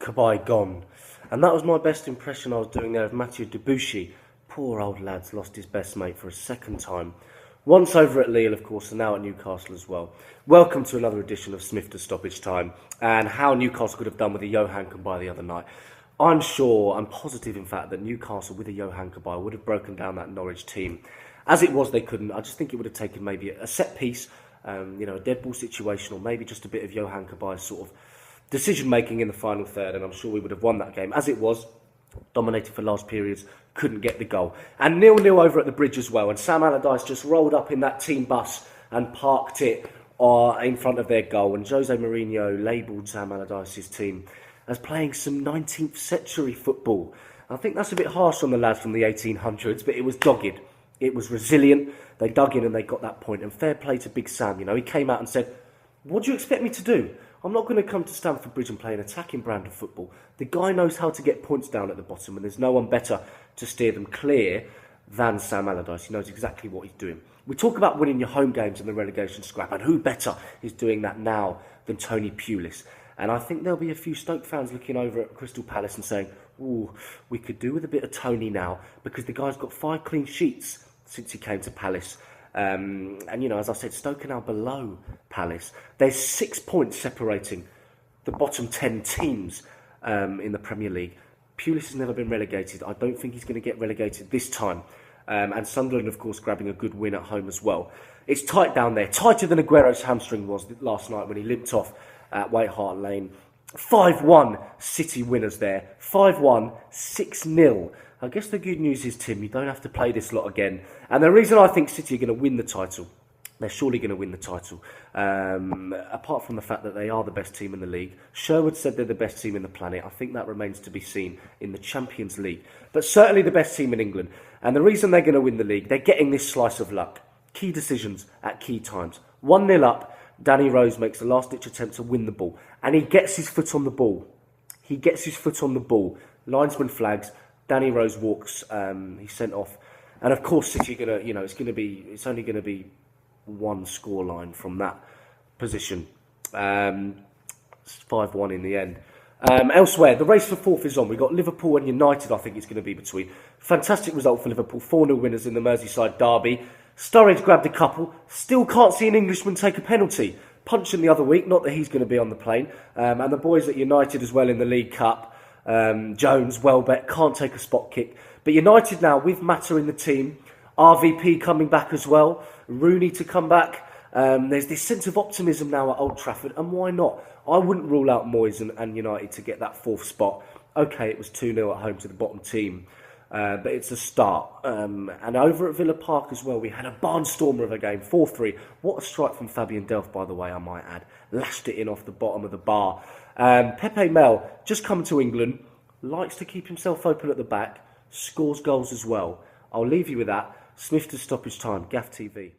Cabaye gone. And that was my best impression I was doing there of Mathieu Debuchy. Poor old lad's lost his best mate for a second time. Once over at Lille, of course, and now at Newcastle as well. Welcome to another edition of Smiffta Stoppage Time, and how Newcastle could have done with a Johan Cabaye the other night. I'm positive in fact, that Newcastle with a Johan Cabaye would have broken down that Norwich team. As it was, they couldn't. I just think it would have taken maybe a set piece, a dead ball situation, or maybe just a bit of Johan Cabaye's sort of decision making in the final third, and I'm sure we would have won that game. As it was, dominated for large periods, couldn't get the goal. And 0-0 over at the Bridge as well, and Sam Allardyce just rolled up in that team bus and parked it in front of their goal, and Jose Mourinho labelled Sam Allardyce's team as playing some 19th century football. I think that's a bit harsh on the lads from the 1800s, but it was dogged. It was resilient. They dug in and they got that point. And fair play to Big Sam. He came out and said, "What do you expect me to do? I'm not going to come to Stamford Bridge and play an attacking brand of football. The guy knows how to get points down at the bottom, and there's no one better to steer them clear than Sam Allardyce. He knows exactly what he's doing." We talk about winning your home games in the relegation scrap, and who better is doing that now than Tony Pulis? And I think there'll be a few Stoke fans looking over at Crystal Palace and saying, "Ooh, we could do with a bit of Tony now," because the guy's got 5 clean sheets since he came to Palace. And as I said, Stoke are now below Palace. There's 6 points separating the bottom 10 teams in the Premier League. Pulis has never been relegated. I don't think he's going to get relegated this time. And Sunderland, of course, grabbing a good win at home as well. It's tight down there, tighter than Aguero's hamstring was last night when he limped off at White Hart Lane. 5-1 City winners there. 5-1, 6-0. I guess the good news is, Tim, you don't have to play this lot again. And the reason I think City are going to win the title, they're surely going to win the title, apart from the fact that they are the best team in the league. Sherwood said they're the best team in the planet. I think that remains to be seen in the Champions League. But certainly the best team in England. And the reason they're going to win the league, they're getting this slice of luck. Key decisions at key times. 1-0 up. Danny Rose makes a last-ditch attempt to win the ball. And he gets his foot on the ball. Linesman flags. Danny Rose walks. He's sent off. And of course, City are going to, it's only going to be one scoreline from that position. 5-1 in the end. Elsewhere, the race for fourth is on. We've got Liverpool and United, I think it's going to be between. Fantastic result for Liverpool. 4-0 winners in the Merseyside derby. Sturridge grabbed a couple. Still can't see an Englishman take a penalty. Punching the other week, not that he's going to be on the plane. And the boys at United as well in the League Cup. Jones, Welbeck, can't take a spot kick. But United now, with Mata in the team. RVP coming back as well. Rooney to come back. There's this sense of optimism now at Old Trafford. And why not? I wouldn't rule out Moyes and United to get that 4th spot. Okay, it was 2-0 at home to the bottom team. But it's a start. And over at Villa Park as well, we had a barnstormer of a game, 4-3. What a strike from Fabian Delph, by the way, I might add. Lashed it in off the bottom of the bar. Pepe Mel, just come to England, likes to keep himself open at the back, scores goals as well. I'll leave you with that. Smiffta Stoppage Time, GAFF.TV.